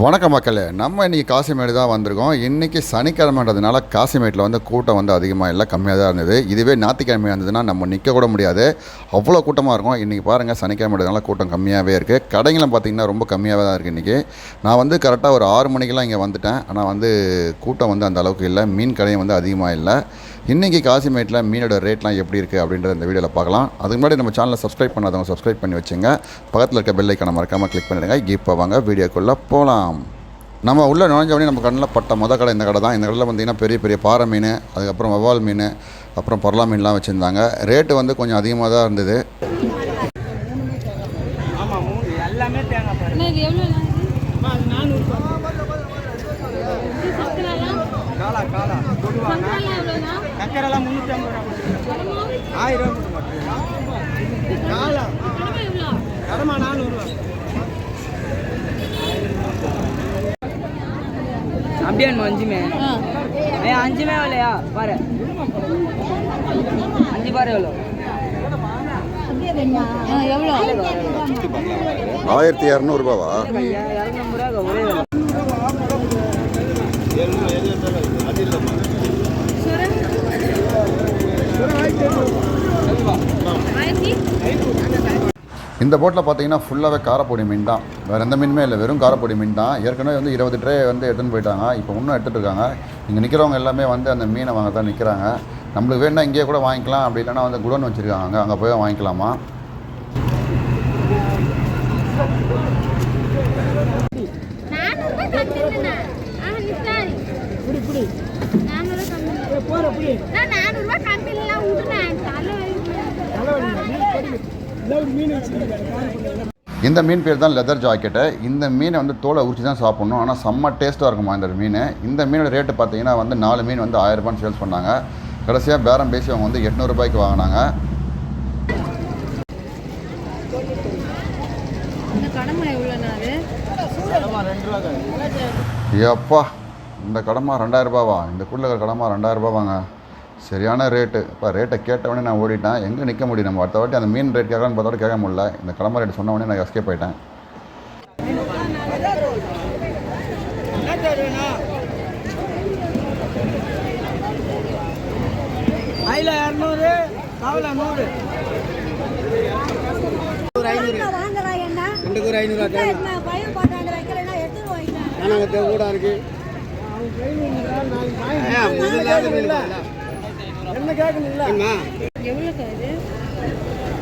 வணக்கம் மக்களே, நம்ம இன்றைக்கி காசிமேடு தான் வந்திருக்கோம். இன்றைக்கி சனிக்கிழமைன்றதுனால காசிமேட்டில் வந்து கூட்டம் வந்து அதிகமாக இல்லை, கம்மியாக தான் இருந்தது. இதுவே ஞாயிற்றுக்கிழமை இருந்ததுன்னா நம்ம நிற்க கூட முடியாது, அவ்வளோ கூட்டமாக இருக்கும். இன்றைக்கி பாருங்கள், சனிக்கிழமைன்றதுனால கூட்டம் கம்மியாகவே இருக்குது. கடைங்களும் பார்த்திங்கன்னா ரொம்ப கம்மியாகவே தான் இருக்குது. இன்றைக்கி நான் வந்து கரெக்டாக ஒரு 6 மணிக்கெலாம் இங்கே வந்துட்டேன். ஆனால் வந்து கூட்டம் வந்து அந்த அளவுக்கு இல்லை, மீன் கடையும் வந்து அதிகமாக இல்லை. இன்றைக்கி காசிமேட்டில் மீனோட ரேட்லாம் எப்படி இருக்குது அப்படின்றத இந்த வீடியோவில் பார்க்கலாம். அதுக்கு முன்னாடி நம்ம சேனலை சப்ஸ்கிரைப் பண்ணாதவங்க சப்ஸ்கிரைப் பண்ணி வச்சுங்க. பக்கத்தில் இருக்க பெல் ஐக்கானை மறக்காமல் கிளிக் பண்ணிடுங்க. இப்போ வாங்க வீடியோக்குள்ளே போகலாம். நம்ம உள்ளே நுழைஞ்சவொடனே நம்ம கண்ணில் பட்ட மொதல் கடை இந்த கடை தான். இந்த கடையில் பார்த்திங்கன்னா பெரிய பெரிய பாறை மீன், அதுக்கப்புறம் வவ்வால் மீன், அப்புறம் பரலா மீன்லாம் வச்சுருந்தாங்க. ரேட்டு வந்து கொஞ்சம் அதிகமாக தான் இருந்தது. அப்படியே அஞ்சுமே அஞ்சுமே இல்லையா பாரு, 5 பாரு எவ்வளோ? 1200 ரூபாவா? 250 ரூபா ஒரே வேலை. இந்த போட்டில் பார்த்தீங்கன்னா ஃபுல்லாகவே காரப்பொடி மீன் தான், வேறு எந்த மீனுமே இல்லை, வெறும் காரப்பொடி மீன் தான். ஏற்கனவே வந்து 20 ட்ரே வந்து எடுத்துன்னு போயிட்டாங்க, இப்போ இன்னும் எடுத்துகிட்டு இருக்காங்க. இங்கே நிற்கிறவங்க எல்லாமே வந்து அந்த மீனை வாங்க தான் நிற்கிறாங்க. நம்மளுக்கு வேணால் இங்கேயே கூட வாங்கிக்கலாம், அப்படி இல்லைன்னா வந்து குடோன் வச்சுருக்காங்க, அங்கே போய் வாங்கிக்கலாமா. இந்த மீன் பேர் தான் லெதர் ஜாக்கெட்டு. இந்த மீனை வந்து தோலை உரிச்சு தான் சாப்பிட்ணும், ஆனால் செம்ம டேஸ்ட்டாக இருக்குமா இந்த மீன். இந்த மீனோட ரேட்டு பார்த்தீங்கன்னா வந்து 4 மீன் வந்து 1000 ரூபான்னு சேல்ஸ் பண்ணாங்க. கடைசியாக பேரம் பேசி அவங்க வந்து 800 ரூபாய்க்கு வாங்கினாங்க. எப்பா, இந்த கடமா 2000 ரூபாவா? இந்த குள்ள கடமா 2000 ரூபாவாங்க, சரியான ரேட்டு. இப்போ ரேட்டை கேட்டவொடனே நான் ஓடிட்டேன், எங்கே நிற்க முடியும் நம்ம. அடுத்த வாட்டி அந்த மீன் ரேட் கேட்கலான்னு பார்த்தோட கேட்க முடியல. இந்த கடமை ரேட் சொன்னவொடனே நான் எஸ்கேப் ஆகிட்டேன்.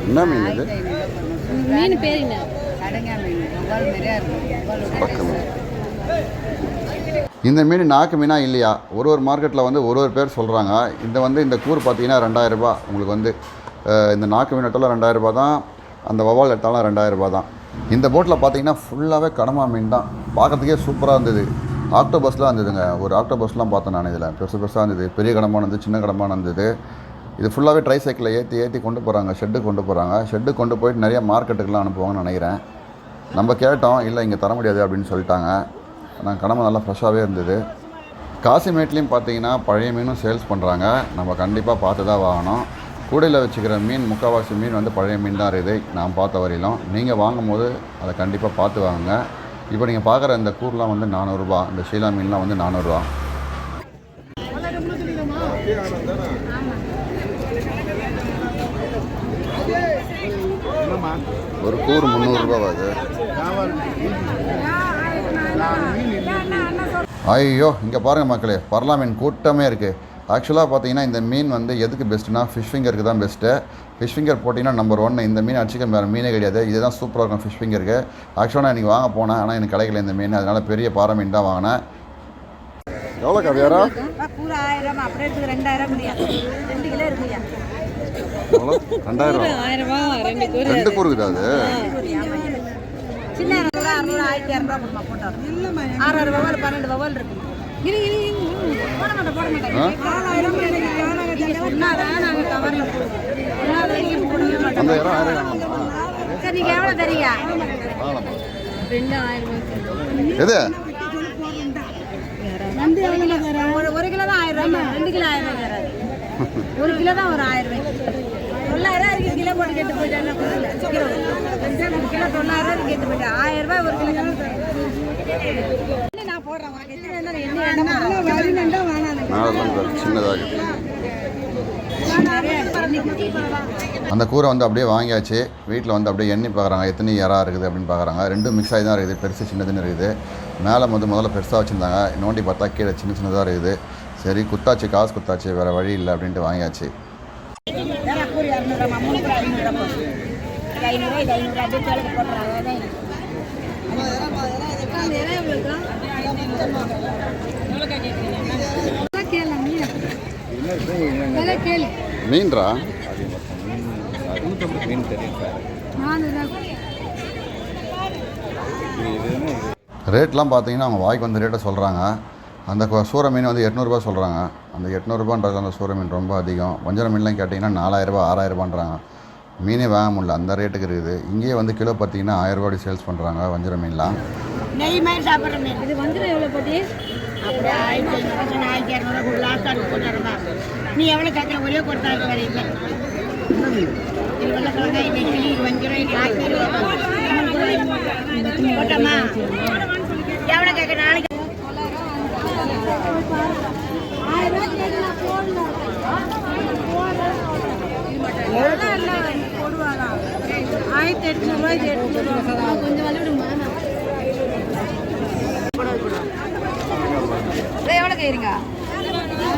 என்ன மீன் இது? மீன் பேர் என்ன? இந்த மீன் நாக்கு மீனா இல்லையா? ஒரு மார்க்கெட்டில் வந்து ஒரு பேர் சொல்கிறாங்க. இந்த கூர் பார்த்தீங்கன்னா 2000 ரூபா. உங்களுக்கு வந்து இந்த நாக்கு மீன் எடுத்தாலும் 2000 ரூபா தான், அந்த வவ்வால் எடுத்தாலும் 2000 ரூபா தான். இந்த போட்டில் பார்த்தீங்கன்னா ஃபுல்லாகவே கடமா மீன் தான். பார்க்குறதுக்கே சூப்பராக இருந்தது. ஆக்டோபஸ்லாம் இருந்ததுங்க, ஒரு ஆக்டோபஸ்லாம் பார்த்தேன் நான். இதில் பெருசாக இருந்தது, பெரிய கடமான இருந்தது, சின்ன கடமான இருந்தது. இது ஃபுல்லாகவே ட்ரை சைக்கிளில் ஏற்றி கொண்டு போகிறாங்க, ஷெட்டுக்கு கொண்டு போகிறாங்க. ஷெட்டுக்கு கொண்டு போயிட்டு நிறையா மார்க்கெட்டுக்கெலாம் அனுப்புவாங்கன்னு நினைக்கிறேன். நம்ம கேட்டோம், இல்லை இங்கே தர முடியாது அப்படின்னு சொல்லிட்டாங்க. நான் கடமை நல்லா ஃப்ரெஷ்ஷாகவே இருந்தது. காசிமேட்லேயும் பார்த்தீங்கன்னா பழைய மீனும் சேல்ஸ் பண்ணுறாங்க, நம்ம கண்டிப்பாக பார்த்து தான் வாங்கணும். கூடையில் வச்சுக்கிற மீன் முக்கால்வாசி மீன் வந்து பழைய மீன் தான் இருக்குது நான் பார்த்த வரையிலும். நீங்கள் வாங்கும் போது அதை கண்டிப்பாக பார்த்து வாங்குங்க. இப்போ நீங்கள் பார்க்குற இந்த கூர்லாம் வந்து 400 ரூபா, இந்த ஷீலா மீன்லாம் வந்து 400 ரூபா. ஒரு கூர் 300 ரூபா ஆகுது. ஐயோ, இங்கே பாருங்கள் மக்களே, பரலா மீன் கூட்டமே இருக்குது. ஆக்சுவலாக பார்த்தீங்கன்னா இந்த மீன் வந்து எதுக்கு பெஸ்ட்டுனா ஃபிஷ் ஃபிங்கருக்கு தான் பெஸ்ட்டு. ஃபிஷ் ஃபிங்கர் போட்டிங்கன்னா நம்பர் 1. இந்த மீன் அடிச்சிக்க வேறு மீனே கிடையாது, இதுதான் சூப்பராக இருக்கும் ஃபிஷ் ஃபிங்கருக்கு. ஆக்சுவலாக நான் இன்றைக்கி வாங்க போனேன், ஆனால் எனக்கு கிடைக்கல இந்த மீன், அதனால் பெரிய பாறை மீன் தான் வாங்கினேன். எவ்வளோ கவியாரா? 2000 2 கூறுக்குதா அது? அந்த எது? ஒரு கிலோ தான் 1000 ரூபாய், 2 கிலோ 1000 ரூபாய், 1 கிலோ தான் ஒரு 1000 ரூபாய். 9,000 இருக்கு கிலோ போட்டு கேட்டு போயிட்டேன் கிலோ 9,000 கேட்டு போயிட்டேன் 1000 ரூபாய் ஒரு கிலோ நான் போடுறேன் உனக்கு எத்தனை வேண்டாம் மேலெல்லாம் சின்னதாக இருக்குது. அந்த கூரை வந்து அப்படியே வாங்கியாச்சு. வீட்டில் வந்து அப்படியே எண்ணி பார்க்குறாங்க எத்தனை இறா இருக்குது அப்படின்னு பார்க்குறாங்க. ரெண்டும் மிக்ஸ் ஆகி தான் இருக்குது, பெருசு சின்னதுன்னு இருக்குது. மேலே முதல்ல பெருசாக வச்சுருந்தாங்க, நோண்டி பார்த்தா கீழே சின்னதாக இருக்குது. சரி குத்தாச்சு, காசு குத்தாச்சு, வேறு வழி இல்லை அப்படின்ட்டு வாங்கியாச்சு. மீன்ரா மீன் தெரியும் ரேட்லாம் பார்த்தீங்கன்னா அவங்க வாய்க்கு வந்து ரேட்டை சொல்கிறாங்க. அந்த சூரை மீன் வந்து 800 சொல்கிறாங்க. அந்த 800 அந்த சூரை மீன் ரொம்ப அதிகம். வஞ்சர மீன்லாம் கேட்டிங்கன்னா 4,000 6,000 மீனே வாங்க முடியல, அந்த ரேட்டுக்கு இருக்குது. இங்கேயே வந்து கிலோ பார்த்தீங்கன்னா 1000 சேல்ஸ் பண்ணுறாங்க வஞ்சர மீன்லாம். நெய் மாதிரி சாப்பிட்ற மீன் இது வஞ்சிரம் எவ்வளோ பாட்டி? அப்படியே 1,500 லாஸ்ட்டாக போட்டுருந்தா நீ எவ்வளோ கேட்குற ஒரே கொடுத்தாரு வேறு இல்லை. இது வெள்ளக்கிழங்கு இன்னைக்கு வஞ்சிரம் போட்டோமா எவ்வளோ கேட்க நாளைக்கு 1,800 கொஞ்சம் விளையாடுமா எவ்வளோ கேட்குறீங்க?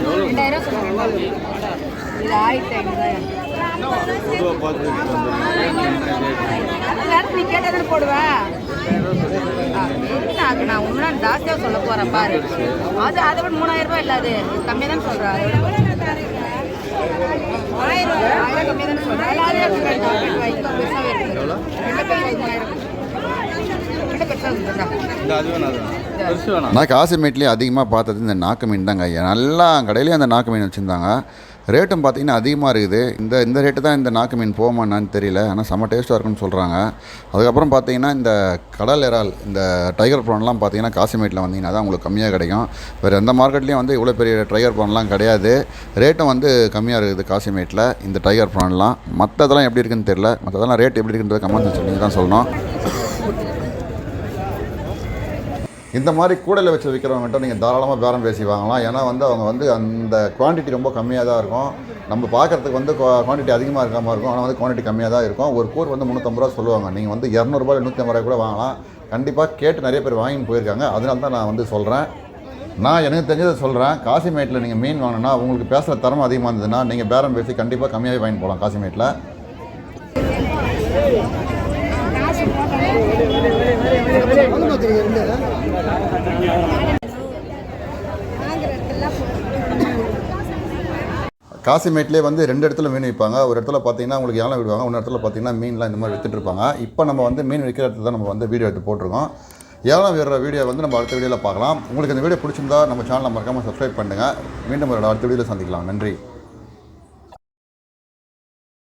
2,000 சொல்லுவாங்க. இது 1,500 நீ கேட்டதில் போடுவேன். நான் ஒன்றா ஜாஸ்தியாக சொல்ல போகிறேன் பாரு. அதை விட 3,000 ரூபாய் இல்லை, அது கம்மியாக தான் சொல்கிறேன். 1,000 கம்மியாக தான் சொல்கிறேன். பெருசாகவே இருக்குது. 2 பெருசாக நான் காசிமேட்லேயே அதிகமாக பார்த்தது இந்த நாக்கு மீன் தாங்க. எல்லா கடையிலையும் அந்த நாக்கு மீன் வச்சுருந்தாங்க. ரேட்டும் பார்த்திங்கன்னா அதிகமாக இருக்குது. இந்த ரேட்டு தான் இந்த நாக்கு மீன் போகுமான்னு தெரியல, ஆனால் செம்ம டேஸ்ட்டாக இருக்குன்னு சொல்கிறாங்க. அதுக்கப்புறம் பார்த்திங்கன்னா இந்த கடல் இறால், இந்த டைகர் ப்ரான்லாம் பார்த்திங்கன்னா காசிமேட்டில் வந்தீங்கன்னா தான் உங்களுக்கு கம்மியாக கிடைக்கும். வேறு எந்த மார்க்கெட்லேயும் வந்து இவ்வளோ பெரிய டைகர் ப்ரான்லாம் கிடையாது. ரேட்டும் வந்து கம்மியாக இருக்குது காசிமேட்டில் இந்த டைகர் ப்ரான்லாம். மற்றதெல்லாம் எப்படி இருக்குன்னு தெரியல, மற்றதெல்லாம் ரேட் எப்படி இருக்குன்றது கமெண்ட் சொல்லி தான் சொல்லணும். இந்த மாதிரி கூடையில் வச்சு விற்கிறவங்ககிட்ட நீங்கள் தாராளமாக பேரம் பேசி வாங்கலாம். ஏன்னா வந்து அவங்க வந்து அந்த குவான்டிட்டி ரொம்ப கம்மியாக தான் இருக்கும். நம்ம பார்க்குறதுக்கு வந்து குவான்டிட்டி அதிகமாக இருக்காமல் இருக்கும், ஆனால் வந்து குவான்டிட்டி கம்மியாக தான் இருக்கும். ஒரு கூர் வந்து 350 சொல்லுவாங்க. நீங்கள் வந்து 200 150 கூட வாங்கலாம். கண்டிப்பாக கேட்டு நிறைய பேர் வாங்கின்னு போயிருக்காங்க. அதனால தான் நான் வந்து சொல்கிறேன். நான் எனக்கு தெரிஞ்சதை சொல்கிறேன். காசிமேட்டில் நீங்கள் மீன் வாங்கினா உங்களுக்கு பேசுகிற தரம் அதிகமாக இருந்ததுன்னா நீங்கள் பேரம் பேசி கண்டிப்பாக கம்மியாகவே வாங்கி போகலாம் காசிமேட்டில். காசிமேட்லேயே வந்து 2 இடத்துல மீன் விற்பாங்க. ஒரு இடத்துல பார்த்தீங்கன்னா உங்களுக்கு ஏலம் விடுவாங்க, ஒரு இடத்துல பார்த்தீங்கன்னா மீன்லாம் இந்த மாதிரி விற்றுட்டு இருப்பாங்க. இப்போ நம்ம வந்து மீன் விற்கிற இடத்துல தான் நம்ம வந்து வீடியோ எடுத்து போட்டிருக்கோம். ஏலம் விடுற வீடியோ வந்து நம்ம அடுத்த வீடியோவில் பார்க்கலாம். உங்களுக்கு இந்த வீடியோ பிடிச்சிருந்தா நம்ம சேனலை மறக்காமல் சப்ஸ்கிரைப் பண்ணுங்கள். மீண்டும் ஒரு அடுத்த வீடியோவில் சந்திக்கலாம். நன்றி.